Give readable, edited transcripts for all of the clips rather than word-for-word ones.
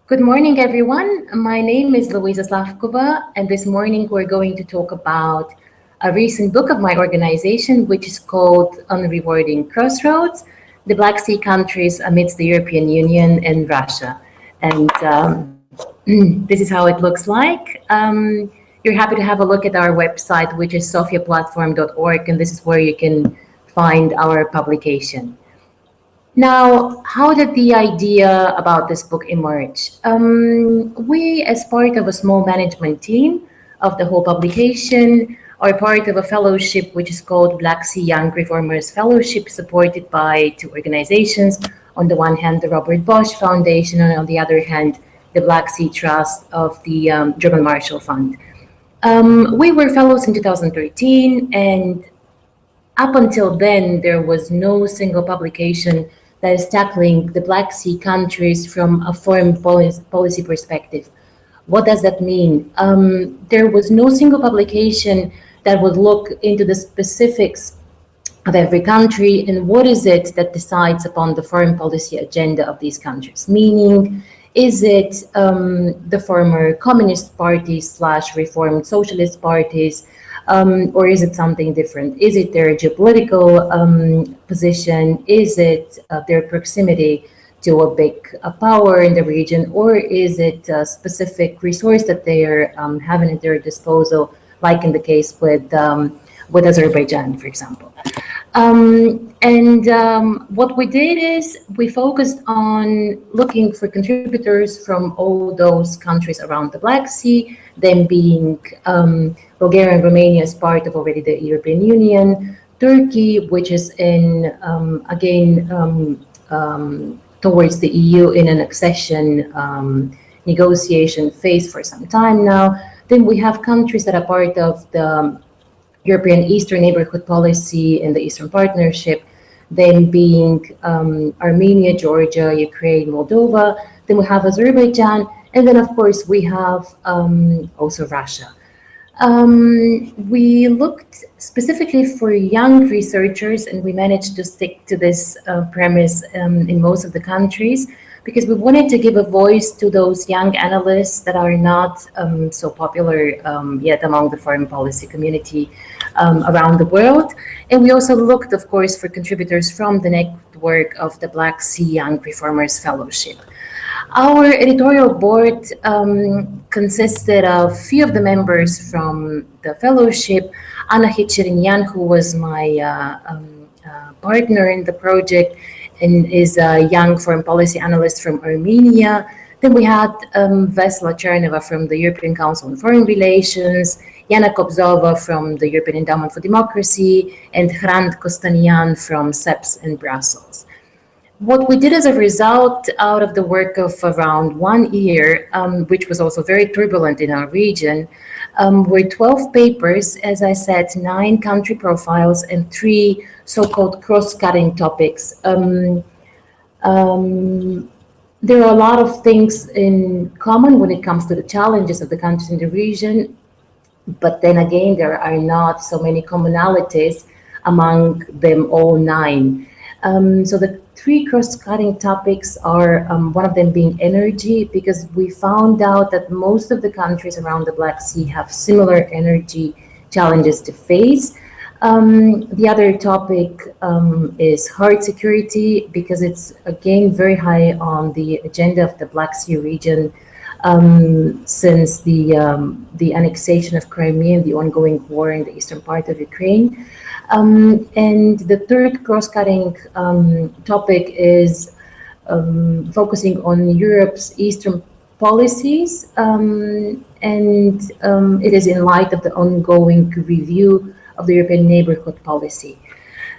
Good morning, everyone. My name is Louisa Slavkova, and this morning we're going to talk about a recent book of my organization, which is called UNREWARDING CROSSROADS, the Black Sea countries amidst the European Union and Russia. And this is how it looks like. You're happy to have a look at our website, which is sofiaplatform.org, and this is where you can find our publication. Now, how did the idea about this book emerge? We, as part of a small management team of the whole publication, are part of a fellowship which is called Black Sea Young Reformers Fellowship, supported by two organizations. On the one hand, the Robert Bosch Foundation, and on the other hand, the Black Sea Trust of the German Marshall Fund. We were fellows in 2013, and up until then, there was no single publication that is tackling the Black Sea countries from a foreign policy perspective. What does that mean? There was no single publication that would look into the specifics of every country and what is it that decides upon the foreign policy agenda of these countries. Meaning, is it the former communist parties / reformed socialist parties, or is it something different? Is it their geopolitical position? Is it their proximity to a big power in the region? Or is it a specific resource that they are having at their disposal, like in the case with Azerbaijan, for example? What we did is we focused on looking for contributors from all those countries around the Black Sea, them being Bulgaria and Romania as part of already the European Union, Turkey, which is in, towards the EU in an accession negotiation phase for some time now. Then we have countries that are part of the European Eastern Neighborhood Policy and the Eastern Partnership, them being Armenia, Georgia, Ukraine, Moldova. Then we have Azerbaijan, and then of course we have also Russia. We looked specifically for young researchers, and we managed to stick to this premise in most of the countries, because we wanted to give a voice to those young analysts that are not so popular yet among the foreign policy community around the world. And we also looked, of course, for contributors from the network of the Black Sea Young Reformers Fellowship. Our editorial board consisted of few of the members from the fellowship. Anna Hichirinyan, who was my partner in the project, and is a young foreign policy analyst from Armenia. Then we had Vesla Cherneva from the European Council on Foreign Relations, Yana Kobzova from the European Endowment for Democracy, and Hrant Kostanian from CEPS in Brussels. What we did as a result out of the work of around 1 year, which was also very turbulent in our region, were 12 papers, as I said, 9 country profiles, and 3 so-called cross-cutting topics. There are a lot of things in common when it comes to the challenges of the countries in the region, but then again, there are not so many commonalities among them all 9. So the 3 cross-cutting topics are, one of them being energy, because we found out that most of the countries around the Black Sea have similar energy challenges to face. The other topic is hard security, because it's again very high on the agenda of the Black Sea region since the annexation of Crimea and the ongoing war in the eastern part of Ukraine. And the third cross-cutting topic is focusing on Europe's eastern policies, and it is in light of the ongoing review of the European neighborhood policy.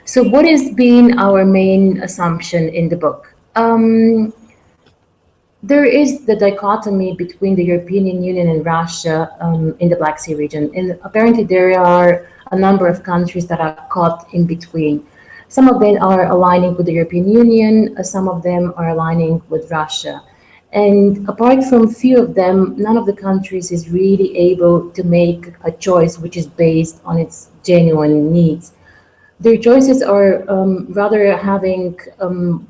So what has been our main assumption in the book? There is the dichotomy between the European Union and Russia in the Black Sea region, and apparently there are a number of countries that are caught in between. Some of them are aligning with the European Union, some of them are aligning with Russia. And apart from few of them, none of the countries is really able to make a choice which is based on its genuine needs. their choices are rather having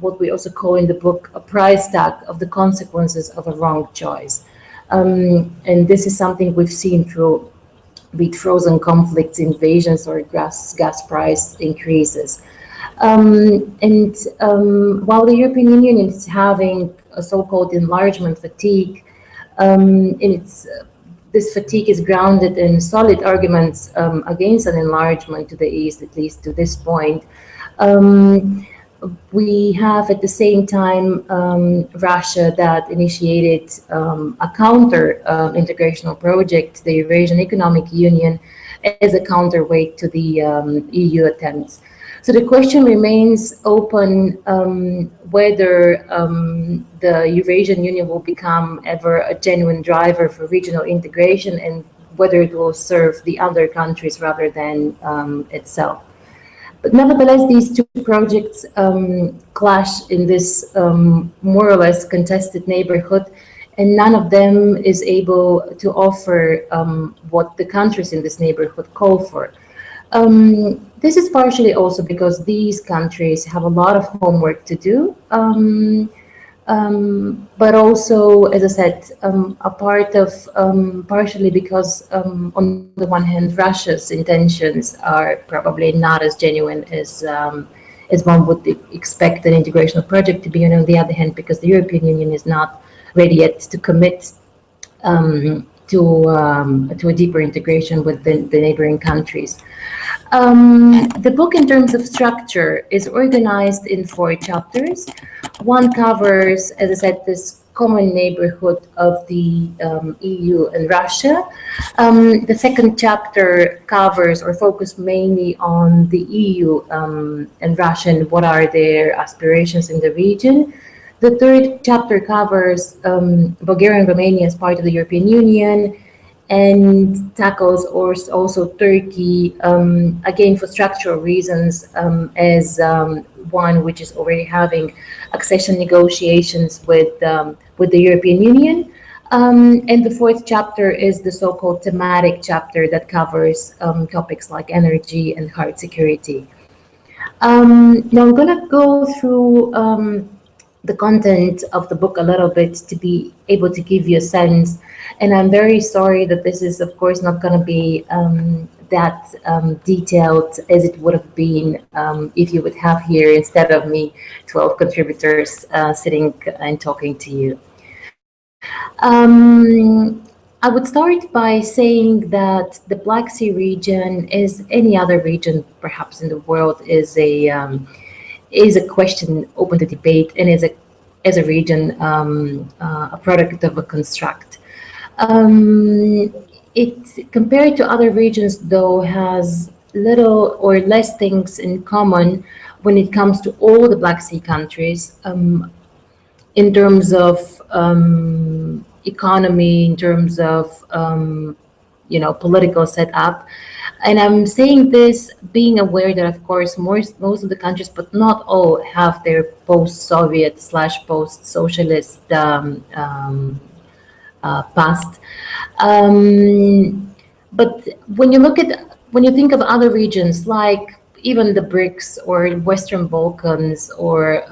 what we also call in the book a price tag of the consequences of a wrong choice. And this is something we've seen through be it frozen conflicts, invasions, or gas price increases. While the European Union is having a so-called enlargement fatigue, this fatigue is grounded in solid arguments against an enlargement to the east, at least to this point. We have at the same time Russia that initiated a counter integrational project, the Eurasian Economic Union, as a counterweight to the EU attempts. So the question remains open whether the Eurasian Union will become ever a genuine driver for regional integration and whether it will serve the other countries rather than itself. But nevertheless, these two projects clash in this more or less contested neighborhood, and none of them is able to offer what the countries in this neighborhood call for. This is partially also because these countries have a lot of homework to do, but also, as I said, a part of partially because on the one hand, Russia's intentions are probably not as genuine as one would expect an integrational project to be, and on the other hand, because the European Union is not ready yet to commit to a deeper integration with the neighboring countries. The book, in terms of structure, is organized in 4 chapters. One covers, as I said, this common neighborhood of the EU and Russia. The second chapter covers or focuses mainly on the EU and Russia and what are their aspirations in the region. The third chapter covers Bulgaria and Romania as part of the European Union and tackles also Turkey, again for structural reasons, as one which is already having accession negotiations with the European Union. And the fourth chapter is the so-called thematic chapter that covers topics like energy and hard security. Now I'm going to go through the content of the book a little bit to be able to give you a sense. And I'm very sorry that this is, of course, not going to be that detailed as it would have been if you would have here, instead of me, 12 contributors sitting and talking to you. I would start by saying that the Black Sea region, as any other region perhaps in the world, is a question open to debate and is as a region a product of a construct. It, compared to other regions, though, has little or less things in common when it comes to all the Black Sea countries, in terms of economy, in terms of political setup. And I'm saying this being aware that, of course, most of the countries, but not all, have their post-Soviet / post-socialist past. But when you think of other regions like even the BRICS or Western Balkans or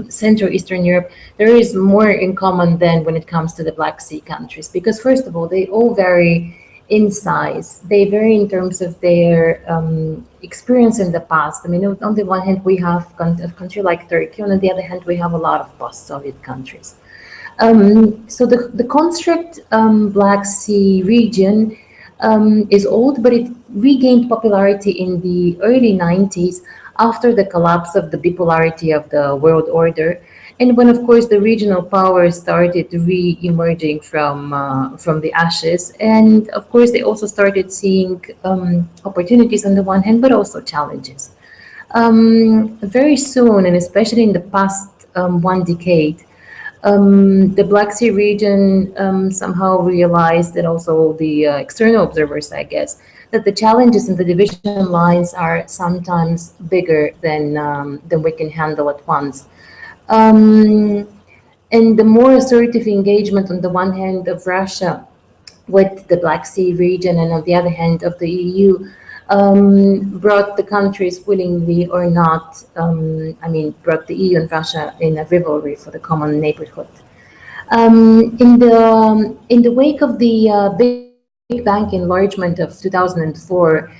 Central Eastern Europe, there is more in common than when it comes to the Black Sea countries, because first of all, they all vary in size. They vary in terms of their experience in the past. I mean, on the one hand, we have a country like Turkey, and on the other hand, we have a lot of post-Soviet countries. So the construct Black Sea region is old, but it regained popularity in the early 90s after the collapse of the bipolarity of the world order, and when, of course, the regional powers started re-emerging from the ashes. And of course, they also started seeing opportunities on the one hand, but also challenges. Very soon, and especially in the past 1 decade, the Black Sea region somehow realized, and also the external observers, I guess, that the challenges and the division lines are sometimes bigger than we can handle at once. And the more assertive engagement on the one hand of Russia with the Black Sea region and on the other hand of the EU brought the countries willingly or not, brought the EU and Russia in a rivalry for the common neighborhood. In the wake of the Big Bang enlargement of 2004,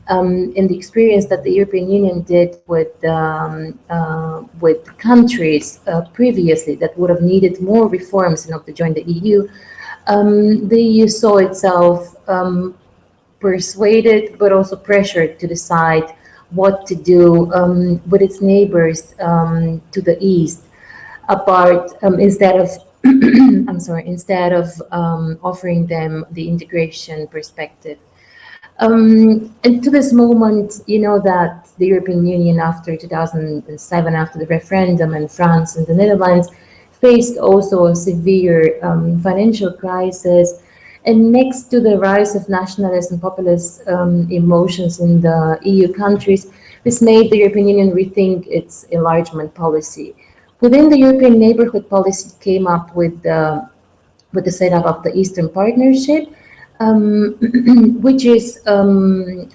in the experience that the European Union did with countries previously that would have needed more reforms in order to join the EU, the EU saw itself persuaded but also pressured to decide what to do with its neighbors to the east, instead of instead of offering them the integration perspective. And to this moment, you know that the European Union after 2007, after the referendum, and France and the Netherlands faced also a severe financial crisis. And next to the rise of nationalist and populist emotions in the EU countries, this made the European Union rethink its enlargement policy. Within the European neighborhood policy, it came up with the setup of the Eastern Partnership, which is,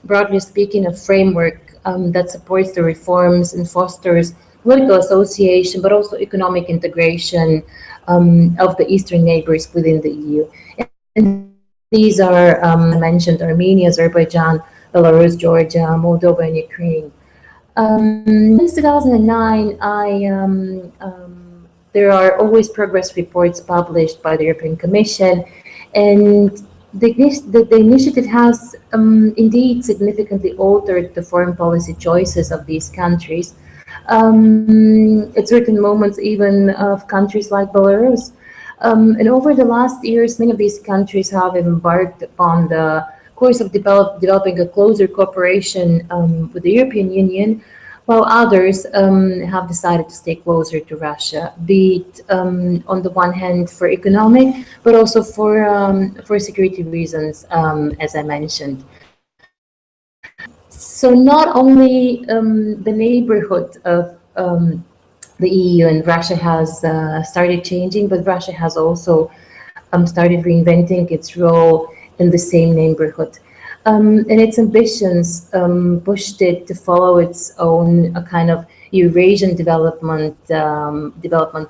broadly speaking, a framework that supports the reforms and fosters political association, but also economic integration of the Eastern neighbors within the EU. And these are, I mentioned, Armenia, Azerbaijan, Belarus, Georgia, Moldova, and Ukraine. Since 2009, there are always progress reports published by the European Commission, and the initiative has indeed significantly altered the foreign policy choices of these countries. At certain moments, even of countries like Belarus. And over the last years, many of these countries have embarked upon the course of developing a closer cooperation with the European Union, while others have decided to stay closer to Russia, be it on the one hand for economic, but also for security reasons, as I mentioned. So not only the neighborhood of the EU and Russia has started changing, but Russia has also started reinventing its role in the same neighborhood. And its ambitions pushed it to follow its own kind of Eurasian development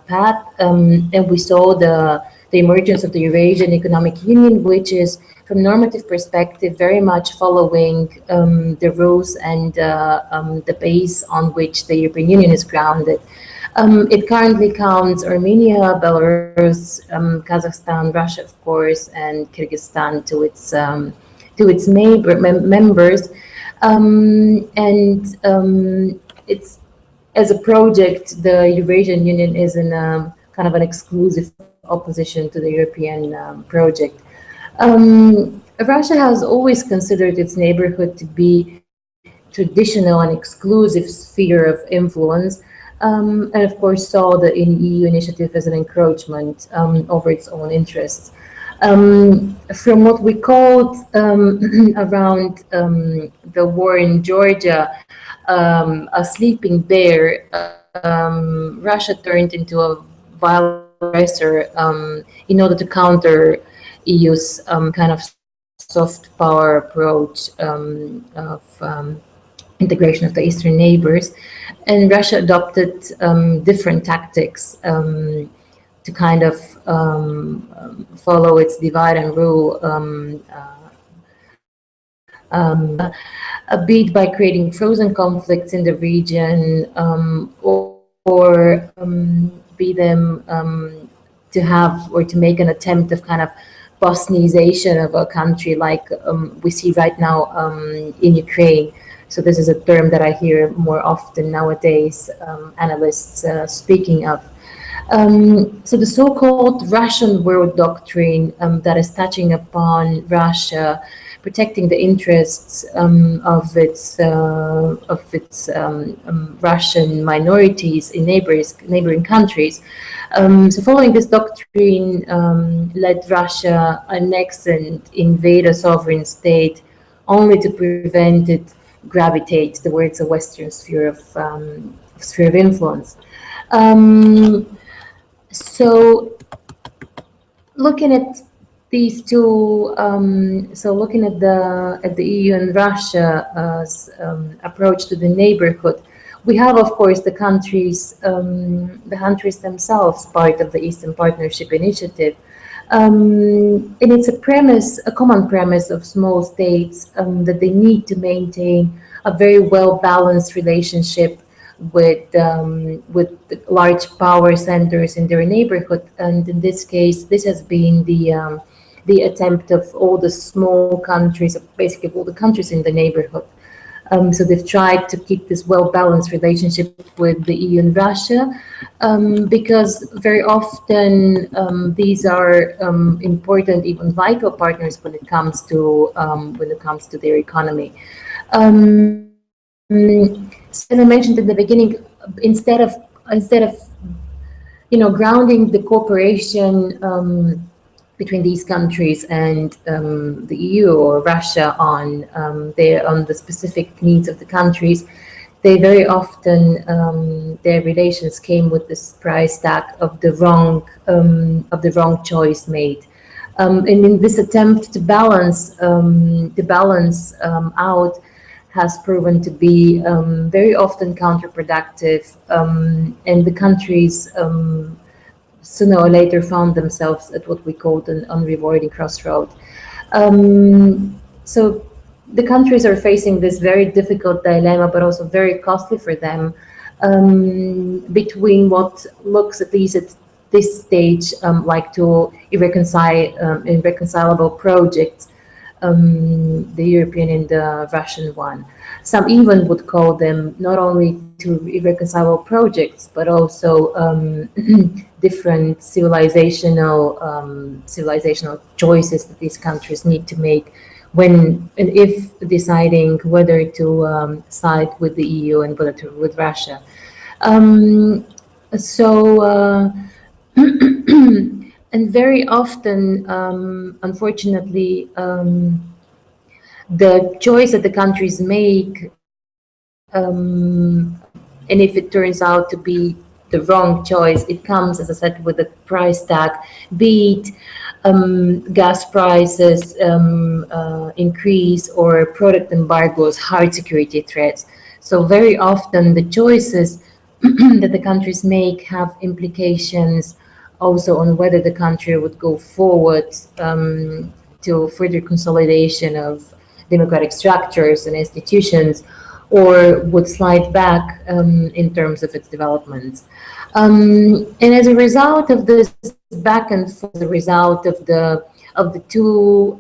path. And we saw the emergence of the Eurasian Economic Union, which is, from normative perspective, very much following the rules and the base on which the European Union is grounded. It currently counts Armenia, Belarus, Kazakhstan, Russia, of course, and Kyrgyzstan to its members, it's, as a project, the Eurasian Union is in a kind of an exclusive opposition to the European project. Russia has always considered its neighborhood to be traditional and exclusive sphere of influence, and of course saw the EU initiative as an encroachment over its own interests. From what we called around the war in Georgia a sleeping bear, Russia turned into a violent aggressor in order to counter EU's kind of soft power approach of integration of the Eastern neighbors. And Russia adopted different tactics to kind of follow its divide and rule, be it by creating frozen conflicts in the region, or be them to have or to make an attempt of kind of Bosniization of a country, like we see right now in Ukraine. So this is a term that I hear more often nowadays, analysts speaking of. So the so-called Russian world doctrine that is touching upon Russia, protecting the interests of its Russian minorities in neighboring countries. So following this doctrine, let Russia annex and invade a sovereign state only to prevent it gravitate towards a Western sphere of influence. So looking at these two, so looking at the EU and Russia's approach to the neighborhood, we have, of course, the countries themselves, part of the Eastern Partnership Initiative, and it's a common premise of small states that they need to maintain a very well-balanced relationship with large power centers in their neighborhood, and in this case, this has been the attempt of all the small countries, basically all the countries in the neighborhood. So they've tried to keep this well-balanced relationship with the EU and Russia, because very often these are important, even vital partners when it comes to their economy. So as I mentioned in the beginning, instead of grounding the cooperation between these countries and the EU or Russia on the specific needs of the countries, they very often their relations came with this price tag of the wrong choice made. And in this attempt to balance out has proven to be very often counterproductive, and the countries sooner or later found themselves at what we called an unrewarding crossroad. So the countries are facing this very difficult dilemma, but also very costly for them, between what looks, at least at this stage, like two irreconcilable projects, the European and the Russian one. Some even would call them not only two irreconcilable projects, but also different civilizational choices that these countries need to make when and if deciding whether to side with the EU and whether to with Russia. And very often, unfortunately, the choice that the countries make, and if it turns out to be the wrong choice, it comes, as I said, with a price tag, be it gas prices increase or product embargoes, hard security threats. So very often the choices that the countries make have implications also on whether the country would go forward to further consolidation of democratic structures and institutions, or would slide back in terms of its developments. And as a result of this back and forth, as a result of the two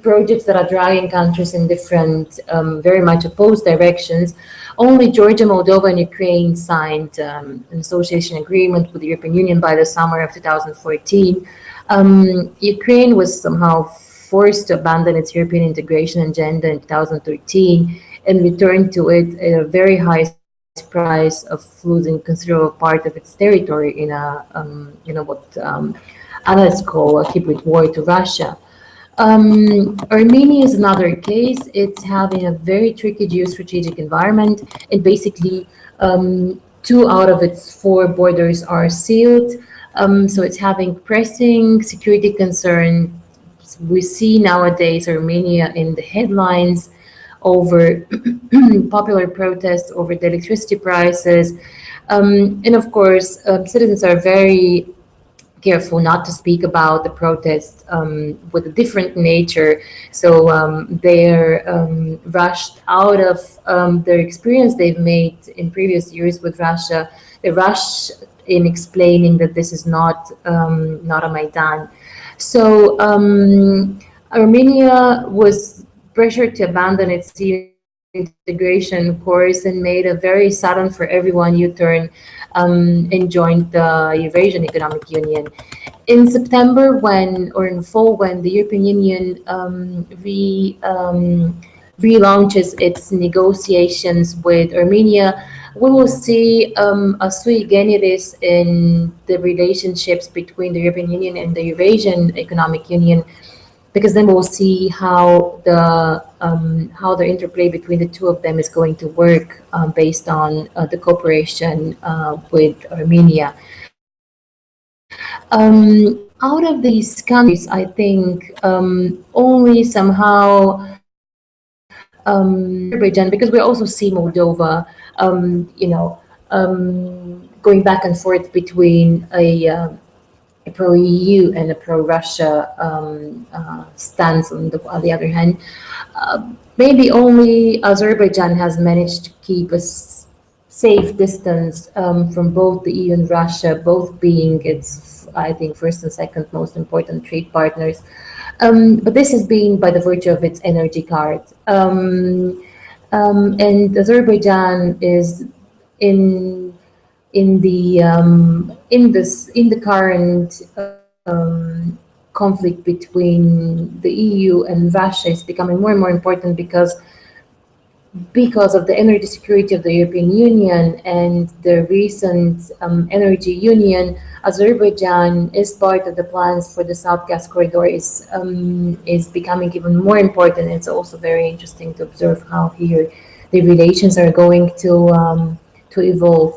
projects that are dragging countries in different, very much opposed directions, only Georgia, Moldova, and Ukraine signed an association agreement with the European Union by the summer of 2014. Ukraine was somehow forced to abandon its European integration agenda in 2013 and return to it at a very high price of losing a considerable part of its territory in what analysts call a hybrid war to Russia. Armenia is another case. It's having a very tricky geostrategic environment, and basically 2 out of its 4 borders are sealed. So it's having pressing security concerns. We see nowadays Armenia in the headlines over popular protests over the electricity prices. And of course, citizens are very careful not to speak about the protests with a different nature. So they're rushed out of their experience they've made in previous years with Russia. They rush in explaining that this is not a Maidan. So Armenia was pressured to abandon its integration course and made a very sudden for everyone U-turn and joined the Eurasian Economic Union. In September, in fall, when the European Union relaunches its negotiations with Armenia, we will see a sui generis in the relationships between the European Union and the Eurasian Economic Union, because then we'll see how the interplay between the two of them is going to work based on the cooperation with Armenia. out of these countries, I think only somehow Azerbaijan, because we also see Moldova, going back and forth between a pro-EU and a pro-Russia stance on the other hand. Maybe only Azerbaijan has managed to keep a safe distance from both the EU and Russia, both being its, I think, first and second most important trade partners. But this has been by the virtue of its energy card. And Azerbaijan is in the current conflict between the EU and Russia is becoming more and more important because of the energy security of the European Union and the recent energy union. Azerbaijan is part of the plans for the South Gas Corridor is becoming even more important. It's also very interesting to observe how here the relations are going to evolve.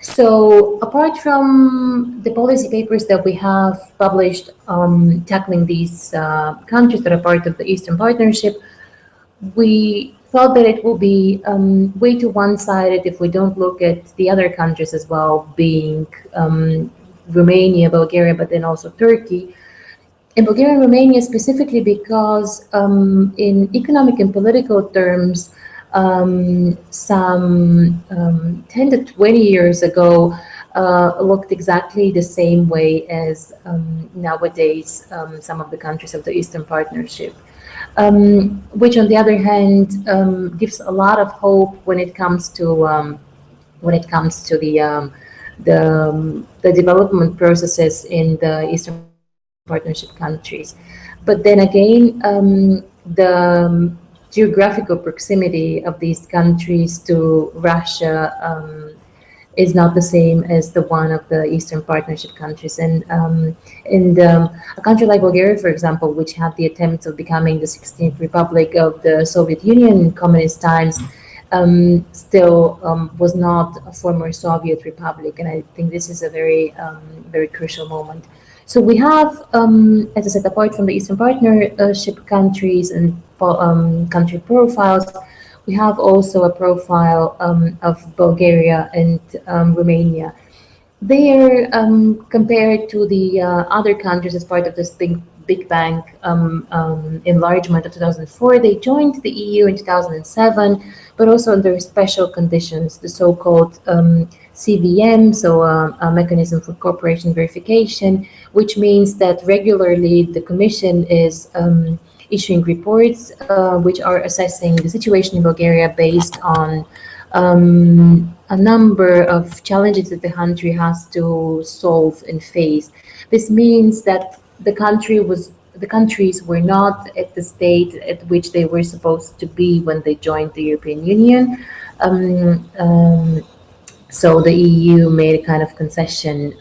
So apart from the policy papers that we have published tackling these countries that are part of the Eastern Partnership, we thought that it will be way too one-sided if we don't look at the other countries as well, being Romania, Bulgaria, but then also Turkey. In Bulgaria and Romania specifically because in economic and political terms, some 10 to 20 years ago looked exactly the same way as nowadays some of the countries of the Eastern Partnership. Which on the other hand gives a lot of hope when it comes to the development processes in the Eastern Partnership countries. But then again, the geographical proximity of these countries to Russia is not the same as the one of the Eastern Partnership countries. And a country like Bulgaria, for example, which had the attempts of becoming the 16th Republic of the Soviet Union in communist times, still was not a former Soviet republic. And I think this is a very, very crucial moment. So we have, as I said, apart from the Eastern Partnership countries and country profiles, we have also a profile of Bulgaria and Romania. They are compared to the other countries as part of this Big Bang enlargement of 2004. They joined the EU in 2007, but also under special conditions, the so-called CVM, so a mechanism for cooperation verification, which means that regularly the Commission is issuing reports which are assessing the situation in Bulgaria based on a number of challenges that the country has to solve and face. This means that the countries were not at the state at which they were supposed to be when they joined the European Union. So the EU made a kind of concession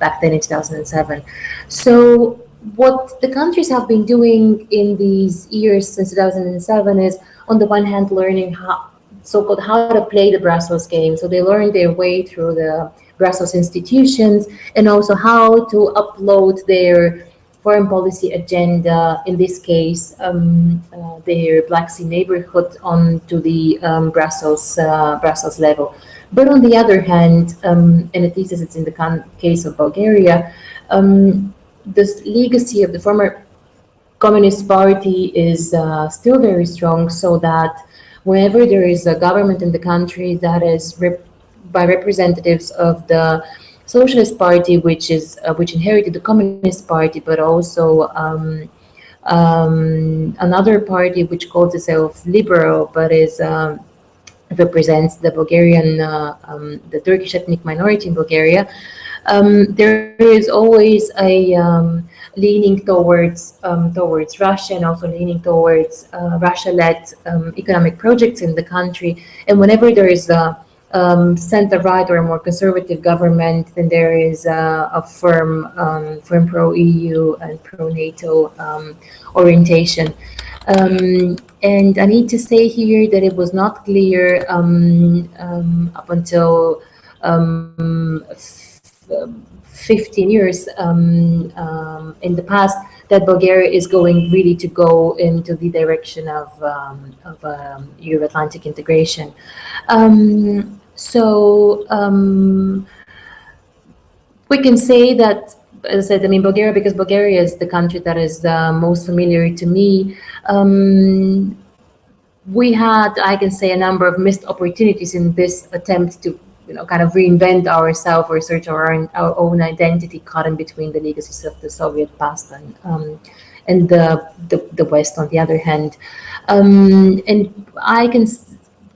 back then in 2007. So what the countries have been doing in these years since 2007 is, on the one hand, learning how to play the Brussels game. So they learned their way through the Brussels institutions and also how to upload their foreign policy agenda, in this case, their Black Sea neighborhood, onto the Brussels level. But on the other hand, and at least as it's in the case of Bulgaria, this legacy of the former Communist Party is still very strong, so that whenever there is a government in the country that is by representatives of the Socialist Party, which inherited the Communist Party, but also another party which calls itself liberal, but represents the Bulgarian, the Turkish ethnic minority in Bulgaria. There is always a leaning towards Russia, and also leaning towards Russia-led economic projects in the country. And whenever there is a center-right or a more conservative government, then there is a firm pro-EU and pro-NATO orientation. And I need to say here that it was not clear up until 15 years in the past, that Bulgaria is going really to go into the direction of Euro-Atlantic integration. We can say that, as I said, I mean, Bulgaria, because Bulgaria is the country that is most familiar to me. We had, I can say, a number of missed opportunities in this attempt to, kind of reinvent ourselves or search our own identity, caught in between the legacies of the Soviet past and the West on the other hand. And I can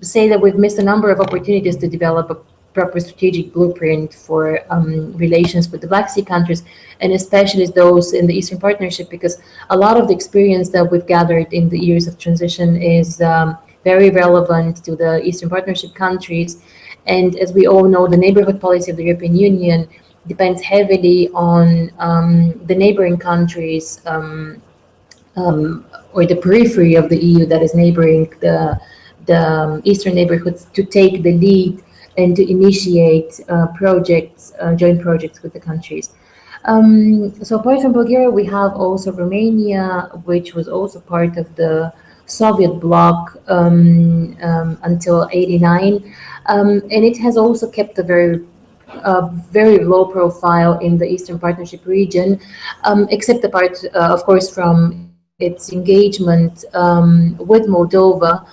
say that we've missed a number of opportunities to develop a proper strategic blueprint for relations with the Black Sea countries, and especially those in the Eastern Partnership, because a lot of the experience that we've gathered in the years of transition is very relevant to the Eastern Partnership countries. And as we all know, the neighborhood policy of the European Union depends heavily on the neighboring countries or the periphery of the EU that is neighboring the Eastern neighborhoods to take the lead and to initiate projects, joint projects with the countries. So apart from Bulgaria, we have also Romania, which was also part of the Soviet bloc until '89, and it has also kept a very low profile in the Eastern Partnership region, except apart, of course, from its engagement with Moldova,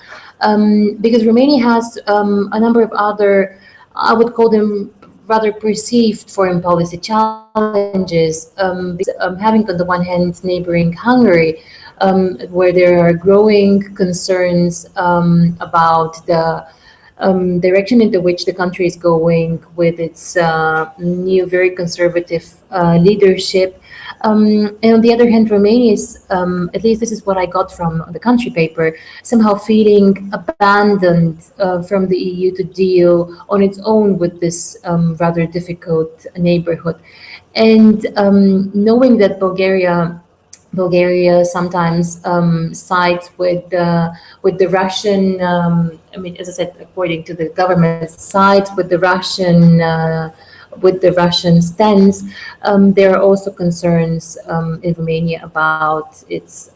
because Romania has a number of other, I would call them rather perceived foreign policy challenges, having on the one hand neighboring Hungary, where there are growing concerns about the direction into which the country is going with its new, very conservative leadership. And on the other hand, Romania is, at least this is what I got from the country paper, somehow feeling abandoned from the EU to deal on its own with this rather difficult neighborhood. And knowing that Bulgaria sometimes sides with the Russian, I mean, as I said, according to the government, sides with the Russian stance. There are also concerns in Romania about its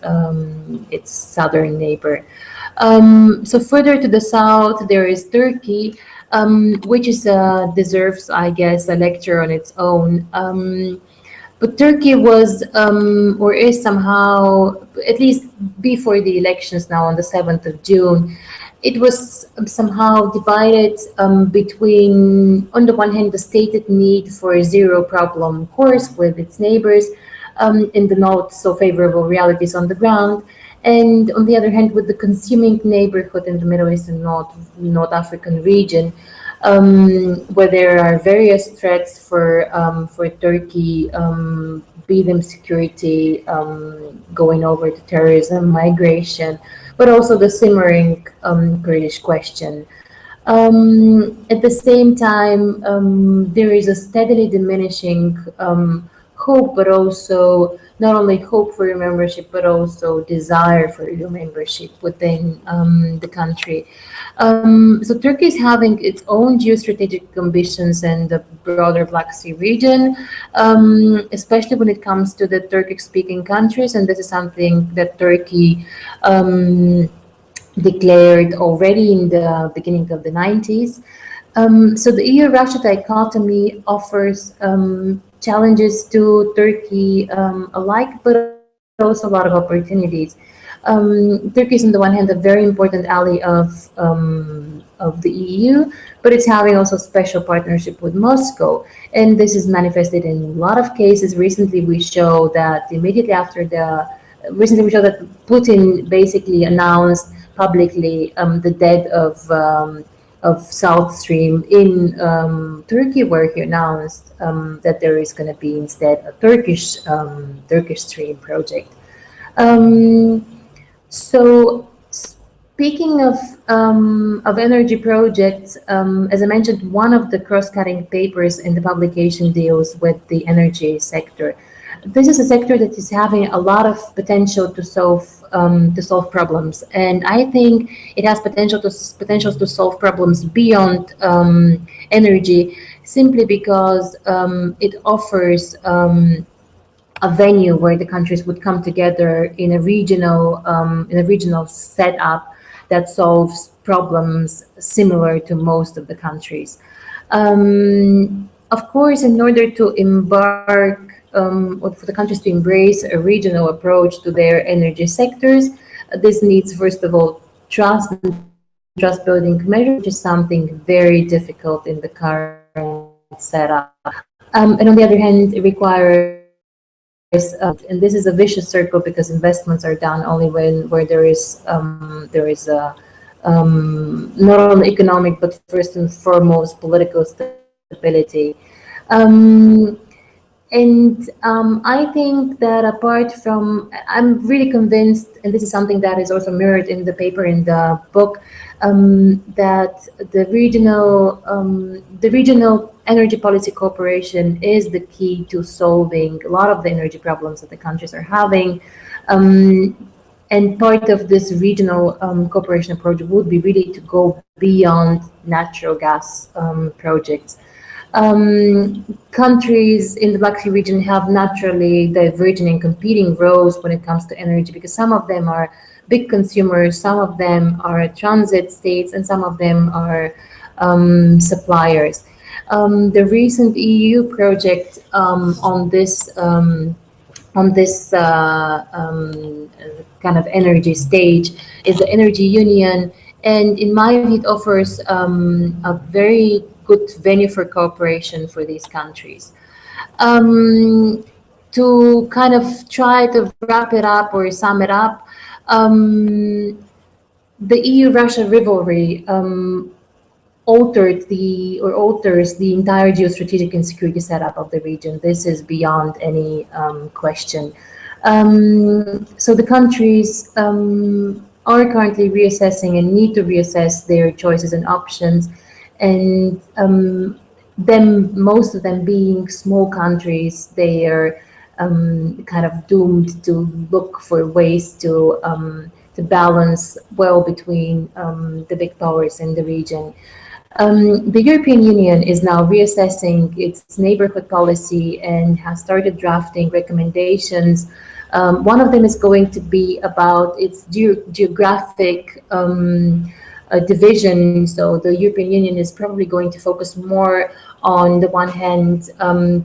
southern neighbor. So further to the south, there is Turkey, which deserves, I guess, a lecture on its own. But Turkey was, or is somehow, at least before the elections now on the 7th of June, it was somehow divided between, on the one hand, the stated need for a zero problem course with its neighbors in the not so favorable realities on the ground, and on the other hand, with the consuming neighborhood in the Middle East and North African region, where there are various threats for Turkey, be them security, going over to terrorism, migration, but also the simmering Kurdish question. At the same time, there is a steadily diminishing hope, but also not only hope for your membership, but also desire for your membership within the country. So Turkey is having its own geostrategic ambitions in the broader Black Sea region, especially when it comes to the Turkic-speaking countries, and this is something that Turkey declared already in the beginning of the 90s. So the EU-Russia dichotomy offers challenges to Turkey alike, but also a lot of opportunities. Turkey is on the one hand a very important ally of the EU, but it's having also special partnership with Moscow, and this is manifested in a lot of cases. Recently we showed that Putin basically announced publicly the death of South Stream in Turkey, where he announced that there is going to be instead a Turkish Stream project. So speaking of energy projects, as I mentioned, one of the cross-cutting papers in the publication deals with the energy sector. This is a sector that is having a lot of potential to solve problems, and I think it has potentials to solve problems beyond energy, simply because it offers a venue where the countries would come together in a regional setup that solves problems similar to most of the countries. Of course, in order to embark or for the countries to embrace a regional approach to their energy sectors, this needs, first of all, trust and trust building measures, which is something very difficult in the current setup. And on the other hand, it requires and this is a vicious circle because investments are done only where there is a not only economic but first and foremost political stability. I think that apart from, I'm really convinced, and this is something that is also mirrored in the paper in the book, that the regional energy policy cooperation is the key to solving a lot of the energy problems that the countries are having. And part of this regional cooperation approach would be really to go beyond natural gas projects. Countries in the Black Sea region have naturally divergent and competing roles when it comes to energy, because some of them are big consumers, some of them are transit states, and some of them are suppliers. The recent EU project on this kind of energy stage is the Energy Union, and in my view, it offers a very good venue for cooperation for these countries. To kind of try to wrap it up or sum it up, the EU-Russia rivalry alters the entire geostrategic and security setup of the region. This is beyond any question. So the countries are currently reassessing and need to reassess their choices and options, and most of them being small countries, they are kind of doomed to look for ways to balance well between the big powers in the region. The European Union is now reassessing its neighborhood policy and has started drafting recommendations. One of them is going to be about its geographic division. So the European Union is probably going to focus more on the one hand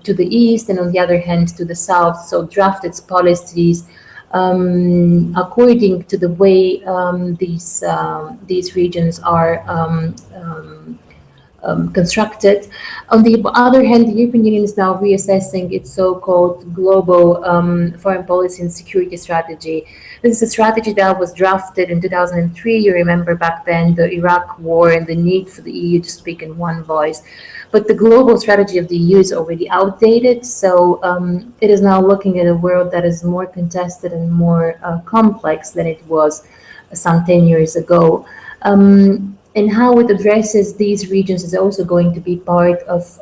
to the east and on the other hand to the south. So draft its policies according to the way these regions are constructed. On the other hand, the European Union is now reassessing its so-called global foreign policy and security strategy. This is a strategy that was drafted in 2003. You remember back then the Iraq war and the need for the EU to speak in one voice. But the global strategy of the EU is already outdated, so it is now looking at a world that is more contested and more complex than it was some 10 years ago. And how it addresses these regions is also going to be part of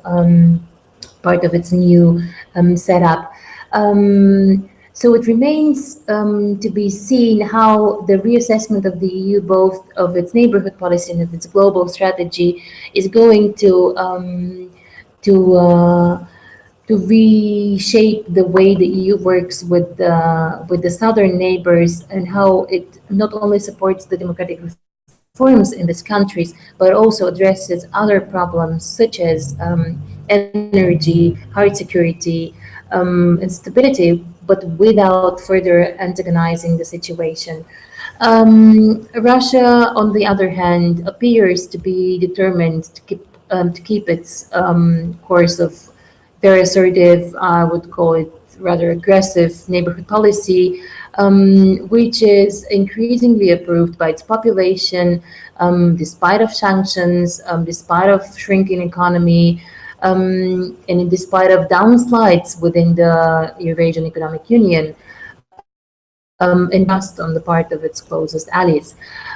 its new setup. So it remains to be seen how the reassessment of the EU, both of its neighborhood policy and of its global strategy, is going to reshape the way the EU works with the southern neighbors, and how it not only supports the democratic reforms in these countries, but also addresses other problems such as energy, hard security, and stability, but without further antagonizing the situation. Russia, on the other hand, appears to be determined to keep its course of very assertive, I would call it rather aggressive neighborhood policy, which is increasingly approved by its population, despite of sanctions, despite of shrinking economy, and despite of downsides within the Eurasian Economic Union, and trust on the part of its closest allies.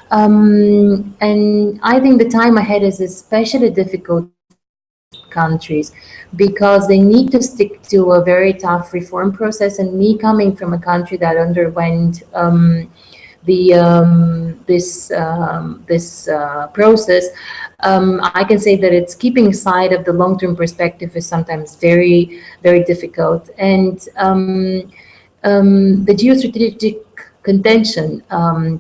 And I think the time ahead is especially difficult countries, because they need to stick to a very tough reform process. And me coming from a country that underwent this process, I can say that it's keeping sight of the long-term perspective is sometimes very, very difficult. And the geostrategic contention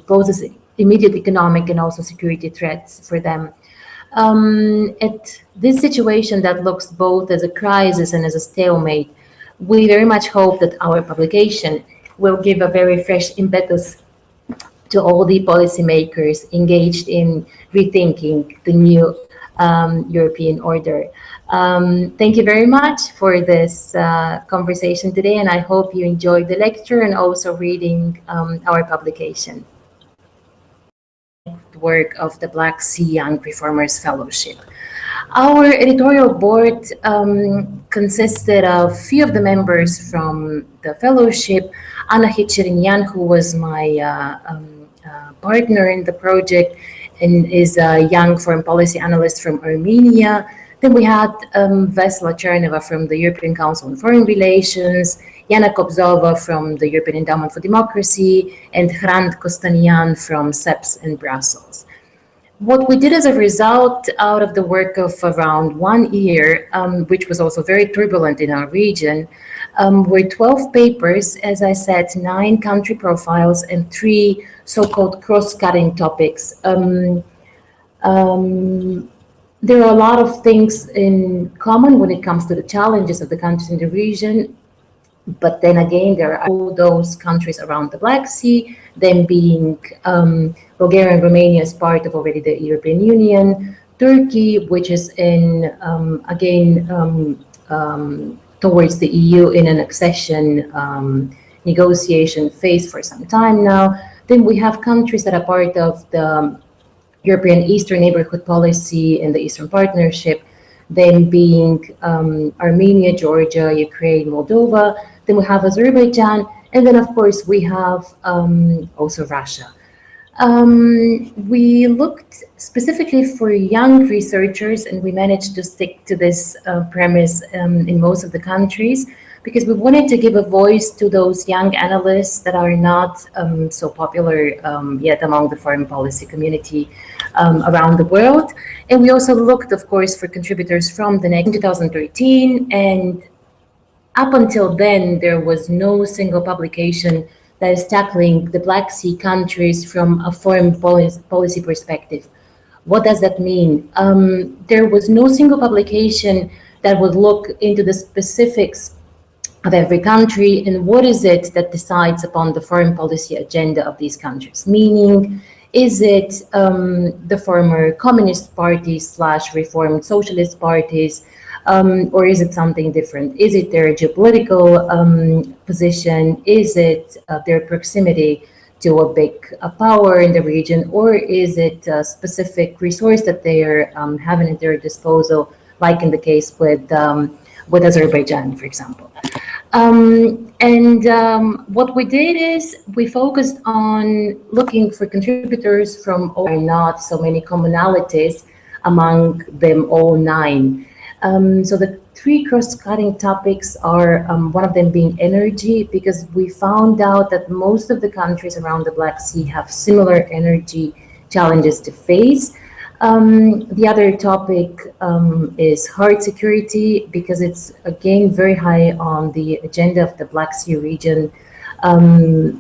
poses immediate economic and also security threats for them. At this situation that looks both as a crisis and as a stalemate, we very much hope that our publication will give a very fresh impetus to all the policymakers engaged in rethinking the new European order. Thank you very much for this conversation today, and I hope you enjoyed the lecture and also reading our publication. Work of the Black Sea Young Reformers Fellowship. Our editorial board consisted of few of the members from the fellowship. Anna Hitcherin-Yan, who was my partner in the project and is a young foreign policy analyst from Armenia. Then we had Vesla Cherneva from the European Council on Foreign Relations, Yana Kobzova from the European Endowment for Democracy, and Hrant Kostanian from CEPS in Brussels. What we did as a result out of the work of around 1 year, which was also very turbulent in our region, were 12 papers, as I said, 9 country profiles and 3 so-called cross-cutting topics. There are a lot of things in common when it comes to the challenges of the countries in the region, but then again, there are all those countries around the Black Sea, them being Bulgaria and Romania as part of already the European Union, Turkey, which is in, towards the EU in an accession negotiation phase for some time now. Then we have countries that are part of the European Eastern Neighborhood Policy and the Eastern Partnership, then being Armenia, Georgia, Ukraine, Moldova. Then we have Azerbaijan, and then of course we have also Russia. We looked specifically for young researchers, and we managed to stick to this premise in most of the countries, because we wanted to give a voice to those young analysts that are not so popular yet among the foreign policy community around the world. And we also looked, of course, for contributors from the next 2013, and up until then, there was no single publication that is tackling the Black Sea countries from a foreign policy perspective. What does that mean? There was no single publication that would look into the specifics of every country and what is it that decides upon the foreign policy agenda of these countries. Meaning, is it the former communist parties / reformed socialist parties, or is it something different? Is it their geopolitical position? Is it their proximity to a big power in the region? Or is it a specific resource that they are having at their disposal, like in the case with Azerbaijan, for example? What we did is we focused on looking for contributors from all, not so many commonalities among them all 9. So the 3 cross-cutting topics are one of them being energy, because we found out that most of the countries around the Black Sea have similar energy challenges to face. The other topic is hard security, because it's again very high on the agenda of the Black Sea region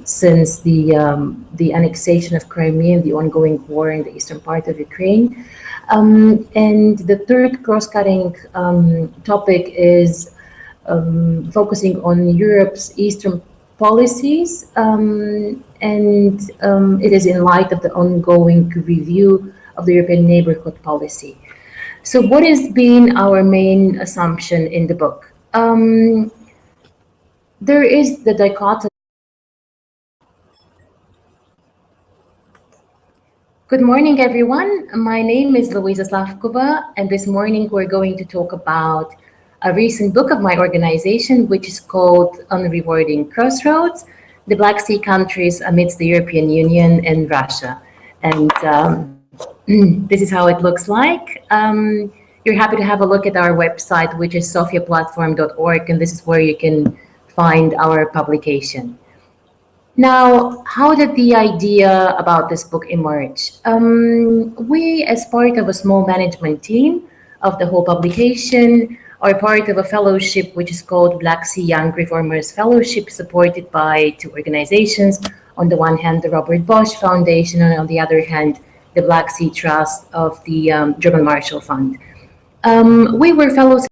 since the annexation of Crimea and the ongoing war in the eastern part of Ukraine. And the third cross-cutting topic is focusing on Europe's eastern policies, and it is in light of the ongoing review of the European neighborhood policy. So what has been our main assumption in the book? There is the dichotomy. Good morning, everyone. My name is Louisa Slavkova, and this morning we're going to talk about a recent book of my organization, which is called UNREWARDING CROSSROADS, the Black Sea countries amidst the European Union and Russia. And this is how it looks like. you're happy to have a look at our website, which is sofiaplatform.org, and this is where you can find our publication. Now, how did the idea about this book emerge? We, as part of a small management team of the whole publication, are part of a fellowship which is called Black Sea Young Reformers Fellowship, supported by two organizations. On the one hand, the Robert Bosch Foundation, and on the other hand, the Black Sea Trust of the German Marshall Fund. We were fellows